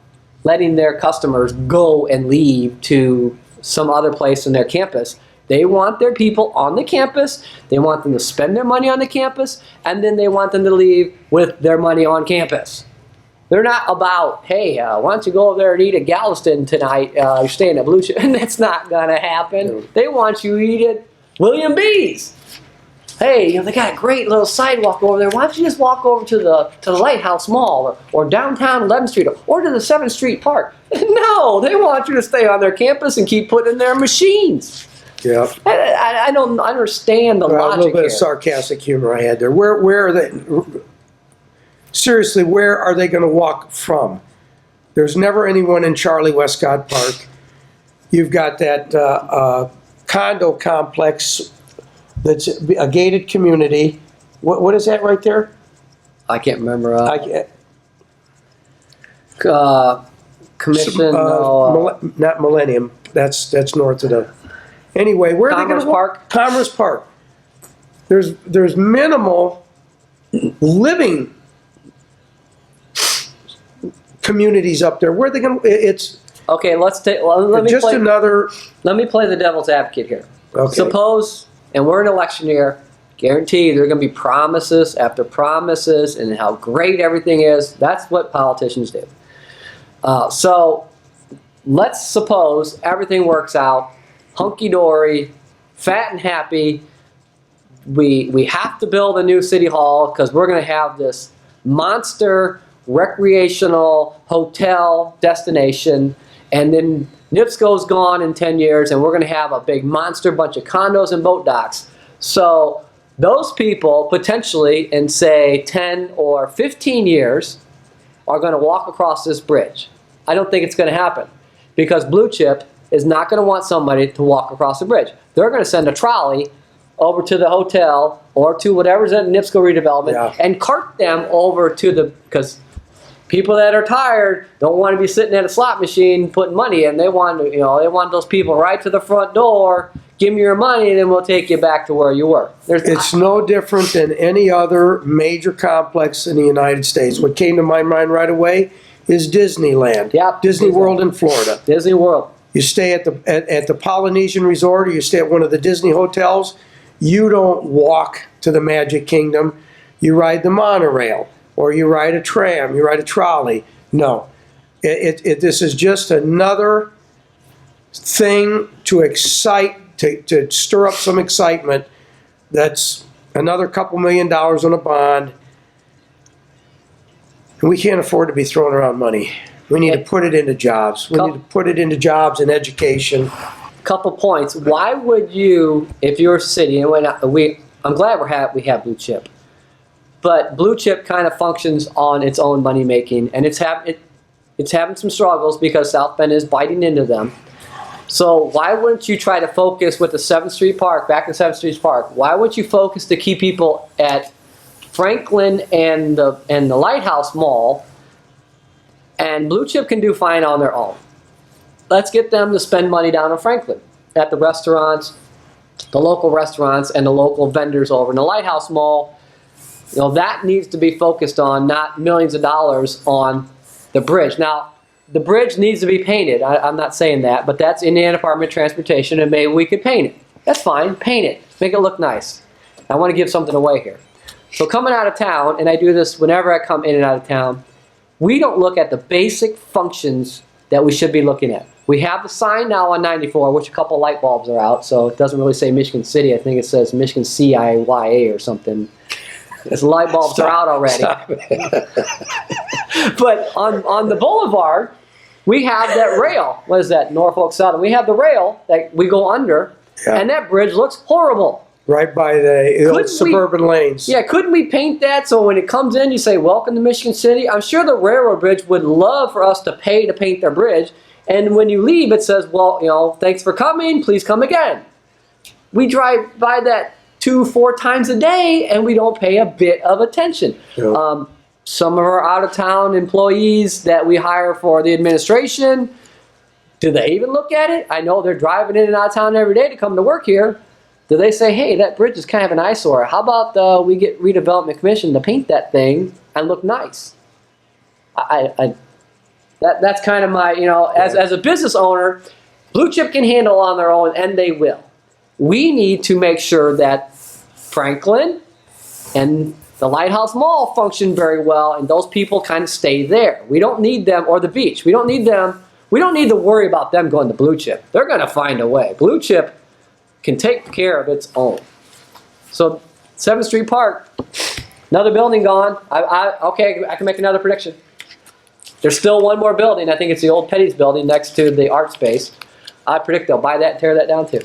letting their customers go and leave to some other place in their campus. They want their people on the campus, they want them to spend their money on the campus, and then they want them to leave with their money on campus. They're not about, hey, why don't you go over there and eat at Galveston tonight, you're staying at Blue Chip, and that's not going to happen. No. They want you to eat at William B's. Hey, they got a great little sidewalk over there. Why don't you just walk over to the Lighthouse Mall or downtown 11th Street or to the 7th Street Park? No, they want you to stay on their campus and keep putting in their machines. Yeah. I don't understand the logic A little bit here. of sarcastic humor I had there. Where are they? Seriously, where are they going to walk from? There's never anyone in Charlie Westcott Park. You've got that condo complex that's a gated community. What is that right there? I can't remember. Commission. Not Millennium. That's north of the. Anyway, where are they going to walk? Commerce Park. There's minimal living communities up there. Where are they going to? It's okay. Let's take. Let me play another. Let me play the devil's advocate here. Okay. Suppose, and we're in election year. Guarantee you there are going to be promises after promises and how great everything is. That's what politicians do. So let's suppose everything works out, hunky-dory, fat and happy. We have to build a new city hall because we're going to have this monster recreational hotel destination, and then NIPSCO's gone in 10 years, and we're going to have a big monster bunch of condos and boat docks. So those people potentially in, say, 10 or 15 years are going to walk across this bridge. I don't think it's going to happen because Blue Chip is not going to want somebody to walk across the bridge. They're going to send a trolley over to the hotel or to whatever's at NIPSCO redevelopment and cart them over to the, because people that are tired don't want to be sitting at a slot machine putting money in. They want to, they want those people right to the front door. Give me your money, and then we'll take you back to where you were. It's no different than any other major complex in the United States. What came to my mind right away is Disneyland. Yep, Disney World in Florida. Disney World. You stay at the Polynesian Resort, or you stay at one of the Disney hotels. You don't walk to the Magic Kingdom. You ride the monorail, or you ride a tram, you ride a trolley. No. This is just another thing to excite, to stir up some excitement. That's another couple $1 million on a bond. And we can't afford to be throwing around money. We need to put it into jobs. We need to put it into jobs and education. Couple points. Why would you, if you're a city, and I'm glad we have blue chip, but blue chip kind of functions on its own money making, and it's having some struggles because South Bend is biting into them. So why wouldn't you try to focus with the 7th Street Park, back to 7th Street Park? Why wouldn't you focus to keep people at Franklin and the Lighthouse Mall? And blue chip can do fine on their own. Let's get them to spend money down in Franklin at the restaurants, the local restaurants, and the local vendors over in the Lighthouse Mall. You know, that needs to be focused on, not millions of dollars on the bridge. Now, the bridge needs to be painted. I'm not saying that, but that's Indiana Department of Transportation, and maybe we could paint it. That's fine. Paint it. Make it look nice. I want to give something away here. So coming out of town, and I do this whenever I come in and out of town, we don't look at the basic functions that we should be looking at. We have the sign now on 94, which a couple light bulbs are out, so it doesn't really say Michigan City. I think it says Michigan CIYA or something. Its light bulbs are out already. But on the boulevard, we have that rail. What is that? Norfolk Southern. We have the rail that we go under, and that bridge looks horrible. Right by the suburban lanes. Yeah, couldn't we paint that so when it comes in, you say, welcome to Michigan City? I'm sure the railroad bridge would love for us to pay to paint their bridge. And when you leave, it says, well, you know, thanks for coming. Please come again. We drive by that 2-4 times a day, and we don't pay a bit of attention. Yeah. Some of our out-of-town employees that we hire for the administration, do they even look at it? I know they're driving in and out of town every day to come to work here. Do they say, hey, that bridge is kind of an eyesore. How about we get redevelopment commission to paint that thing and look nice? That's kind of my, you know, as a business owner, blue chip can handle on their own, and they will. We need to make sure that Franklin and the Lighthouse Mall function very well, and those people kind of stay there. We don't need them, or the beach. We don't need them. We don't need to worry about them going to blue chip. They're going to find a way. Blue chip can take care of its own. So 7th Street Park, another building gone. Okay, I can make another prediction. There's still one more building. I think it's the old Petty's building next to the art space. I predict they'll buy that and tear that down too.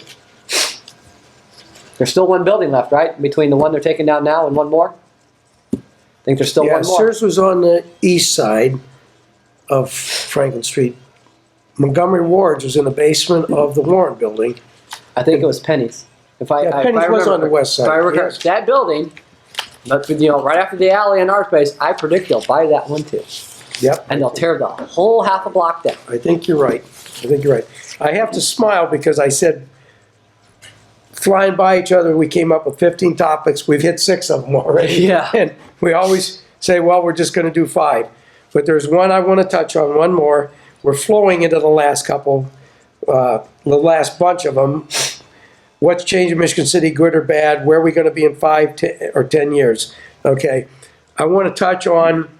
There's still one building left, right? Between the one they're taking down now and one more? I think there's still one more. Sears was on the east side of Franklin Street. Montgomery Ward's was in the basement of the Warren building. I think it was Penny's. Penny's was on the west side. If I remember, that building, but you know, right after the alley and art space, I predict they'll buy that one too. Yep. And they'll tear the whole half a block down. I think you're right. I have to smile because I said, flying by each other, we came up with 15 topics. We've hit 6 of them already. Yeah. And we always say, well, we're just going to do 5. But there's one I want to touch on, one more. We're flowing into the last couple, the last bunch of them. What's changing Michigan City, good or bad? Where are we going to be in 5 or 10 years? Okay. I want to touch on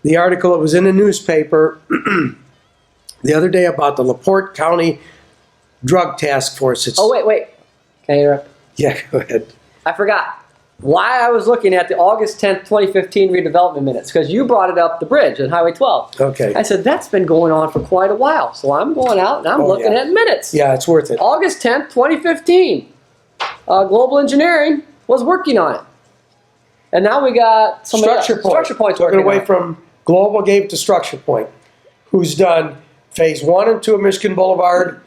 the article that was in the newspaper the other day about the LaPorte County Drug Task Force. Oh, wait. Can I interrupt? Yeah, go ahead. I forgot why I was looking at the August 10th, 2015 redevelopment minutes, because you brought it up, the bridge on Highway 12. Okay. I said, that's been going on for quite a while. So I'm going out and I'm looking at minutes. Yeah, it's worth it. August 10th, 2015. Global Engineering was working on it. And now we got Structure Point. Took it away from Global, gave to Structure Point, who's done phase 1 and 2 of Michigan Boulevard,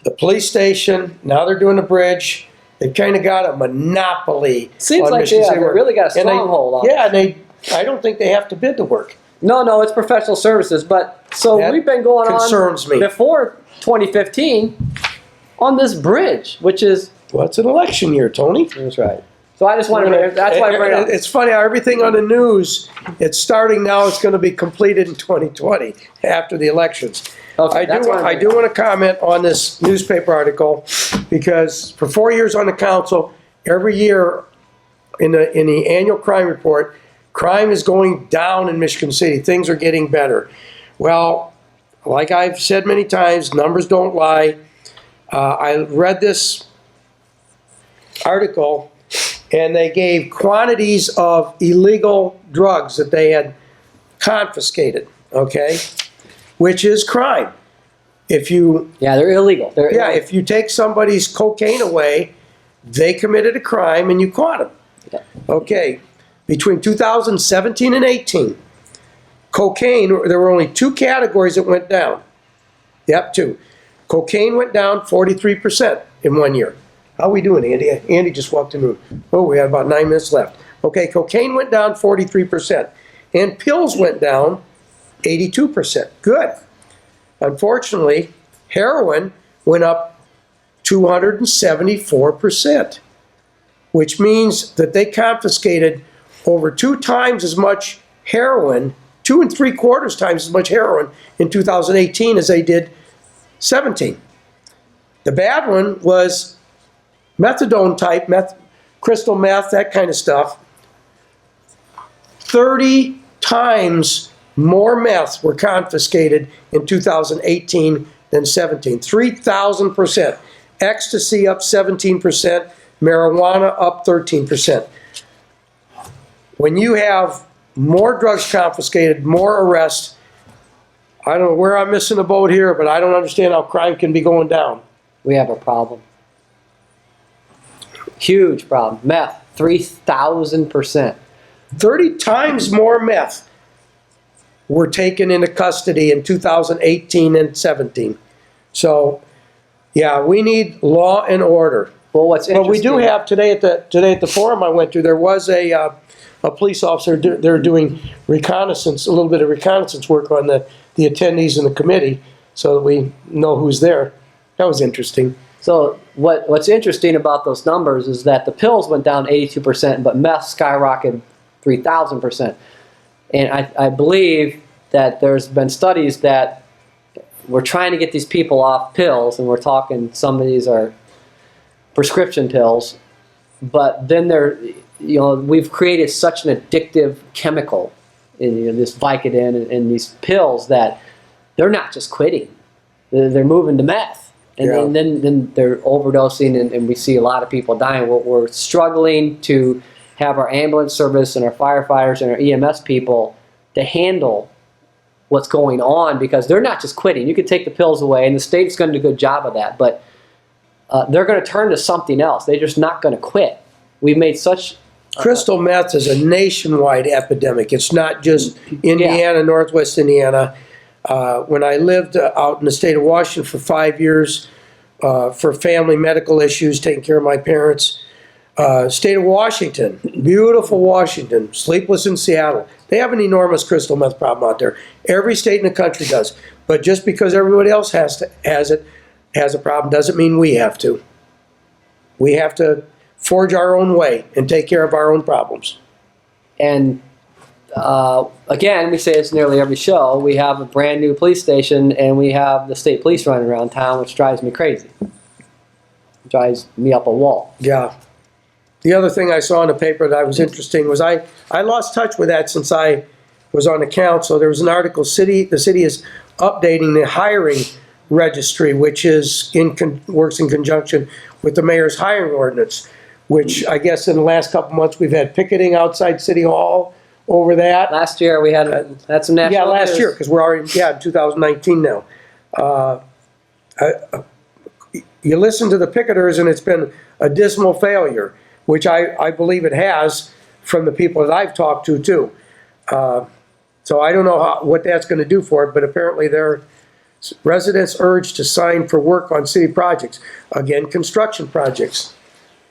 the police station, now they're doing the bridge. They've kind of got a monopoly. Seems on like Michigan City they really got a stronghold on it. Yeah, and I don't think they have to bid the work. No, it's professional services. But so that we've been going concerns on me. Before 2015 on this bridge, which is... Well, it's an election year, Tony. That's right. So I just wanted to... That's why I bring it up. It's funny how everything on the news, it's starting now, it's going to be completed in 2020 after the elections. Okay, I do want to comment on this newspaper article because for 4 years on the council, every year in the annual crime report, crime is going down in Michigan City. Things are getting better. Well, like I've said many times, numbers don't lie. I read this article, and they gave quantities of illegal drugs that they had confiscated, okay? Which is crime. If you Yeah, they're illegal. They're Yeah, illegal. if you take somebody's cocaine away, they committed a crime and you caught them. Yeah. Okay, between 2017 and 18, cocaine, there were only two categories that went down. Yep, two. Cocaine went down 43% in 1 year. How are we doing, Andy? Andy just walked in the room. Oh, we have about 9 minutes left. Okay, cocaine went down 43%. And pills went down 82%. Good. Unfortunately, heroin went up 274%, which means that they confiscated over 2 times as much heroin, 2 3/4 times as much heroin in 2018 as they did 17. The bad one was methadone type, crystal meth, that kind of stuff. 30 times more meth were confiscated in 2018 than 17. 3,000%. Ecstasy up 17%. Marijuana up 13%. When you have more drugs confiscated, more arrests, I don't know where I'm missing the boat here, but I don't understand how crime can be going down. We have a problem. Huge problem. Meth, 3,000%. 30 times more meth were taken into custody in 2018 and 17. So, yeah, we need law and order. Well, what's But we interesting... do have today at the forum I went to, there was a police officer. They're doing reconnaissance, a little bit of reconnaissance work on the attendees and the committee, so that we know who's there. That was interesting. So what's interesting about those numbers is that the pills went down 82%, but meth skyrocketed 3,000%. And I believe that there's been studies that we're trying to get these people off pills, and we're talking some of these are prescription pills, but then we've created such an addictive chemical in this Vicodin and these pills that they're not just quitting; they're moving to meth. And then they're overdosing, and we see a lot of people dying. We're struggling to have our ambulance service and our firefighters and our EMS people to handle what's going on, because they're not just quitting. You could take the pills away, and the state's going to do a good job of that, but they're going to turn to something else. They're just not going to quit. We've made such... Crystal meth is a nationwide epidemic. It's not just Indiana, Northwest Indiana. When I lived out in the state of Washington for 5 years for family medical issues, taking care of my parents, state of Washington, beautiful Washington, sleepless in Seattle. They have an enormous crystal meth problem out there. Every state in the country does. But just because everybody else has a problem doesn't mean we have to. We have to forge our own way and take care of our own problems. And again, we say this nearly every show, we have a brand new police station, and we have the state police running around town, which drives me crazy. It drives me up a wall. Yeah. The other thing I saw in the paper that was interesting was I lost touch with that since I was on the council. There was an article, the city is updating the hiring registry, which is works in conjunction with the mayor's hiring ordinance, which I guess in the last couple months we've had picketing outside City Hall over that. Last year we had some national Yeah, last news. year, because we're already, in 2019 now. You listen to the picketers and it's been a dismal failure, which I believe it has from the people that I've talked to too. So I don't know what that's going to do for it, but apparently their residents urged to sign for work on city projects. Again, construction projects.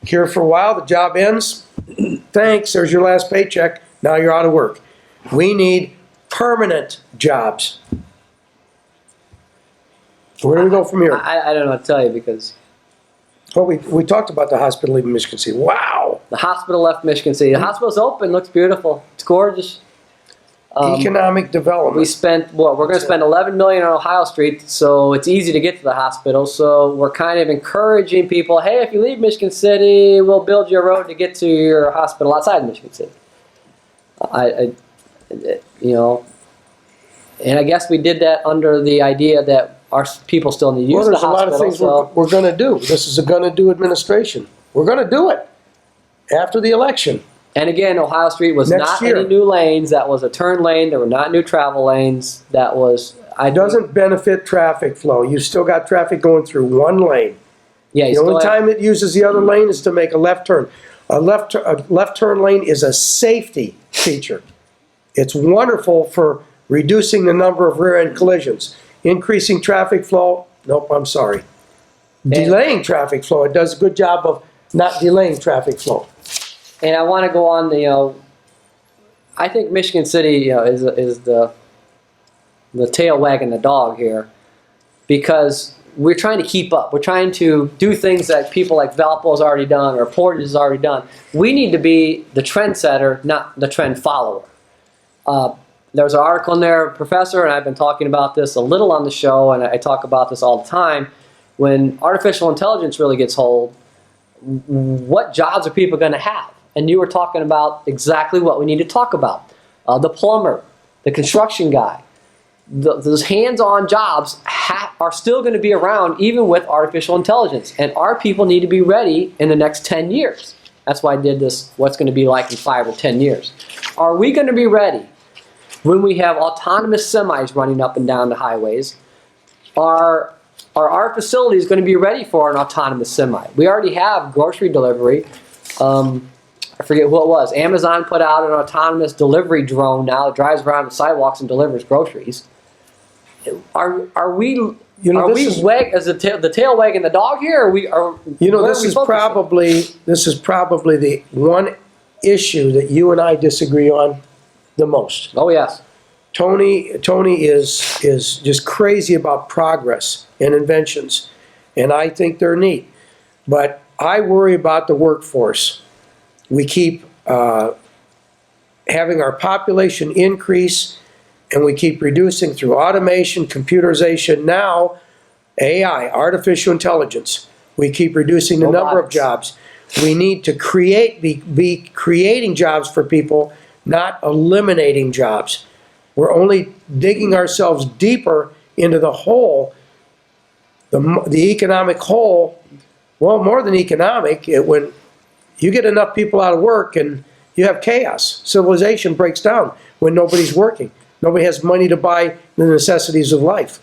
Here for a while, the job ends. Thanks, there's your last paycheck. Now you're out of work. We need permanent jobs. So where do we go from here? I don't know what to tell you, because Well, we talked about the hospital leaving Michigan City. Wow. the hospital left Michigan City. The hospital's open, looks beautiful. It's gorgeous. Economic development. We're going to spend $11 million on Ohio Street, so it's easy to get to the hospital. So we're kind of encouraging people, hey, if you leave Michigan City, we'll build you a road to get to your hospital outside of Michigan City. And I guess we did that under the idea that our people still need to use Well, the there's a lot hospital. of things we're gonna do. This is a gonna do administration. We're gonna do it after the election. And again, Ohio Street was Next not year. any new lanes. That was a turn lane. There were not new travel lanes. That was, It doesn't benefit traffic flow. You still got traffic going through one lane. yeah, you The still only have- time it uses the other lane is to make a left turn. A left turn lane is a safety feature. It's wonderful for reducing the number of rear-end collisions. Increasing traffic flow, nope, I'm sorry. Delaying traffic flow, it does a good job of not delaying traffic flow. And I want to go on, I think Michigan City, is the tail wagging the dog here, because we're trying to keep up. We're trying to do things that people like Valpo's already done or Portage has already done. We need to be the trendsetter, not the trend follower. There's an article in there, Professor, and I've been talking about this a little on the show, and I talk about this all the time. When artificial intelligence really gets hold, what jobs are people going to have? And you were talking about exactly what we need to talk about. The plumber, the construction guy, those hands-on jobs are still going to be around even with artificial intelligence. And our people need to be ready in the next 10 years. That's why I did this, what's going to be like in 5 or 10 years. Are we going to be ready when we have autonomous semis running up and down the highways? Are our facilities going to be ready for an autonomous semi? We already have grocery delivery. I forget who it was. Amazon put out an autonomous delivery drone now that drives around the sidewalks and delivers groceries. Are we? Is the tail wagging the dog here? This is probably the one issue that you and I disagree on the most. Oh yes. Tony is just crazy about progress and inventions, and I think they're neat. But I worry about the workforce. We keep having our population increase, and we keep reducing through automation, computerization, now AI, artificial intelligence. We keep reducing the number of jobs. We need to be creating jobs for people, not eliminating jobs. We're only digging ourselves deeper into the hole, the economic hole. Well, more than economic, when you get enough people out of work and you have chaos. Civilization breaks down when nobody's working. Nobody has money to buy the necessities of life.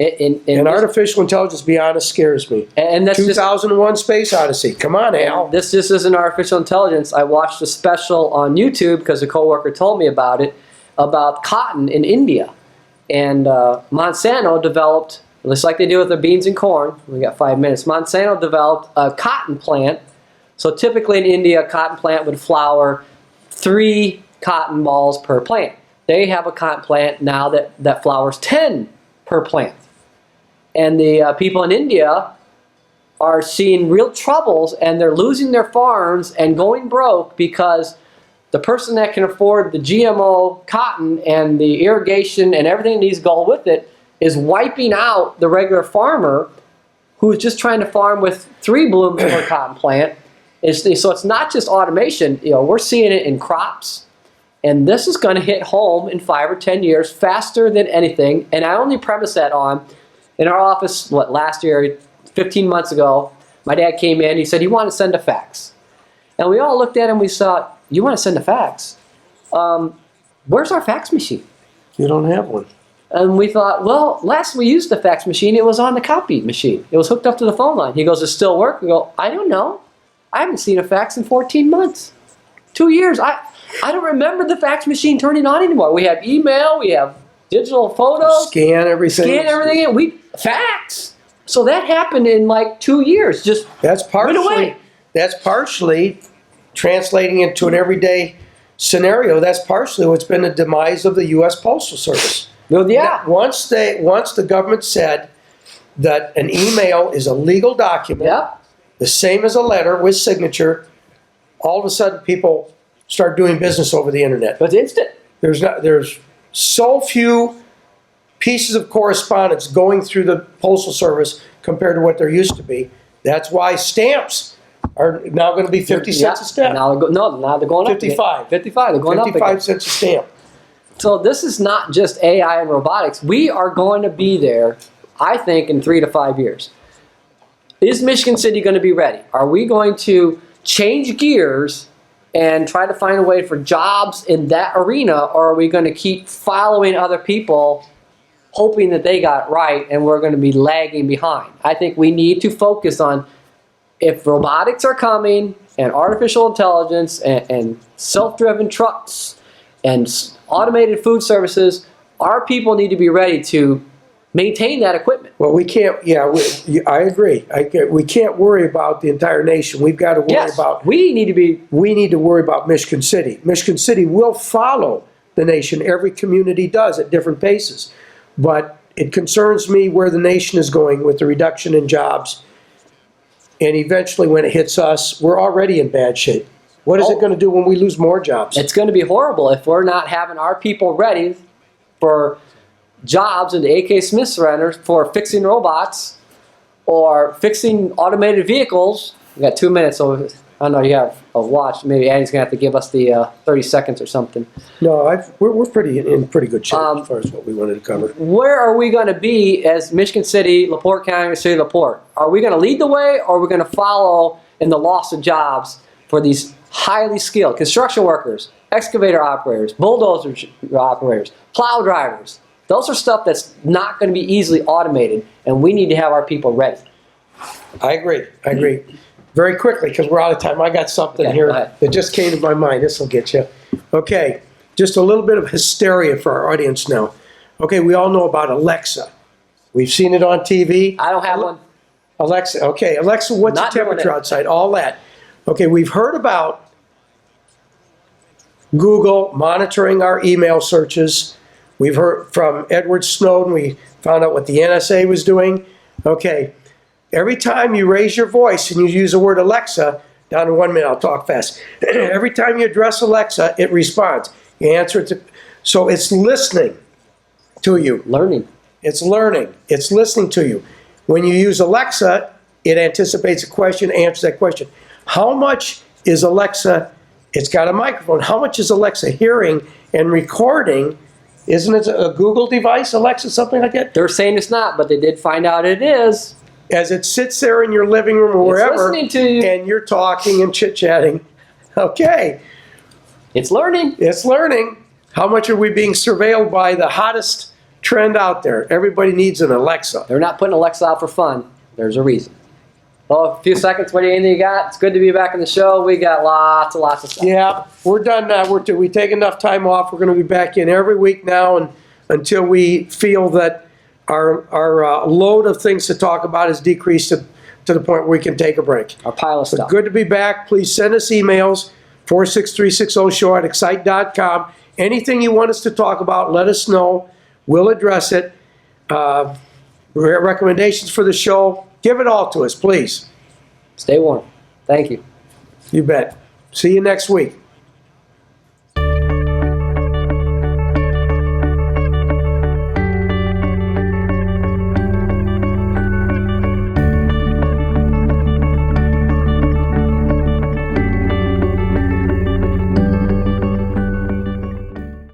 And artificial intelligence, to be honest, scares me. And that's 2001 Space Odyssey. Come on, Al. This just isn't artificial intelligence. I watched a special on YouTube because a coworker told me about it, about cotton in India. And Monsanto developed, just like they do with their beans and corn, we got 5 minutes, Monsanto developed a cotton plant. So typically in India, a cotton plant would flower 3 cotton balls per plant. They have a cotton plant now that flowers 10 per plant. And the people in India are seeing real troubles, and they're losing their farms and going broke because the person that can afford the GMO cotton and the irrigation and everything that needs to go with it is wiping out the regular farmer who's just trying to farm with 3 blooms per cotton plant. So it's not just automation. We're seeing it in crops, and this is going to hit home in 5 or 10 years faster than anything. And I only premise that on, in our office, last year, 15 months ago, my dad came in, he said he wanted to send a fax. And we all looked at him, we thought, you want to send a fax? Where's our fax machine? You don't have one. And we thought, well, last we used the fax machine, it was on the copy machine. It was hooked up to the phone line. He goes, does it still work? We go, I don't know. I haven't seen a fax in 14 months. 2 years. I don't remember the fax machine turning on anymore. We have email, we have digital photos. Scan everything. In. Fax. So that happened in like 2 years. Just that's went away. That's partially translating into an everyday scenario. That's partially what's been the demise of the U.S. Postal Service. Well, yeah. Once the government said that an email is a legal document, Yep. the same as a letter with signature, all of a sudden people start doing business over the internet. But it's instant. There's so few pieces of correspondence going through the Postal Service compared to what there used to be. That's why stamps are now going to be 50 cents a stamp. Now they're going up. 55. 55. They're going up. 55 cents a stamp. So this is not just AI and robotics. We are going to be there, I think, in 3 to 5 years. Is Michigan City going to be ready? Are we going to change gears and try to find a way for jobs in that arena, or are we going to keep following other people, hoping that they got it right, and we're going to be lagging behind? I think we need to focus on, if robotics are coming, and artificial intelligence, and self-driven trucks, and automated food services, our people need to be ready to maintain that equipment. Well, we can't, I agree. We can't worry about the entire nation. We've got to worry about... We need to worry about Michigan City. Michigan City will follow the nation. Every community does at different paces. But it concerns me where the nation is going with the reduction in jobs. And eventually when it hits us, we're already in bad shape. What is it going to do when we lose more jobs? It's going to be horrible if we're not having our people ready for jobs in the AK Smith Center for fixing robots or fixing automated vehicles. We got 2 minutes, so I know you have a watch. Maybe Andy's going to have to give us the 30 seconds or something. No, we're in pretty good shape as far as what we wanted to cover. Where are we going to be as Michigan City, LaPorte County, City of LaPorte? Are we going to lead the way, or are we going to follow in the loss of jobs for these highly skilled construction workers, excavator operators, bulldozer operators, plow drivers? Those are stuff that's not going to be easily automated, and we need to have our people ready. I agree. Very quickly, because we're out of time, I got something here that just came to my mind. This will get you. Okay, just a little bit of hysteria for our audience now. Okay, we all know about Alexa. We've seen it on TV. I don't have one. Alexa, okay. Alexa, what's the temperature outside? All that. Okay, we've heard about Google monitoring our email searches. We've heard from Edward Snowden. We found out what the NSA was doing. Okay, every time you raise your voice and you use the word Alexa, down to 1 minute, I'll talk fast. Every time you address Alexa, it responds. You answer it so it's listening to you. Learning. It's learning. It's listening to you. When you use Alexa, it anticipates a question, answers that question. How much is Alexa, it's got a microphone, how much is Alexa hearing and recording? Isn't it a Google device, Alexa, something like that? They're saying it's not, but they did find out it is. As it sits there in your living room or wherever, it's listening to you, and you're talking and chit-chatting. Okay. It's learning. It's learning. How much are we being surveilled by the hottest trend out there? Everybody needs an Alexa. They're not putting Alexa out for fun. There's a reason. Well, a few seconds. Anything you got? It's good to be back in the show. We got lots of stuff. Yeah, we're done now. We take enough time off. We're going to be back in every week now, and until we feel that our load of things to talk about is decreased to the point where we can take a break. Our pile of stuff. Good to be back. Please send us emails, 46360show@excite.com. Anything you want us to talk about, let us know. We'll address it. Recommendations for the show, give it all to us, please. Stay warm. Thank you. You bet. See you next week.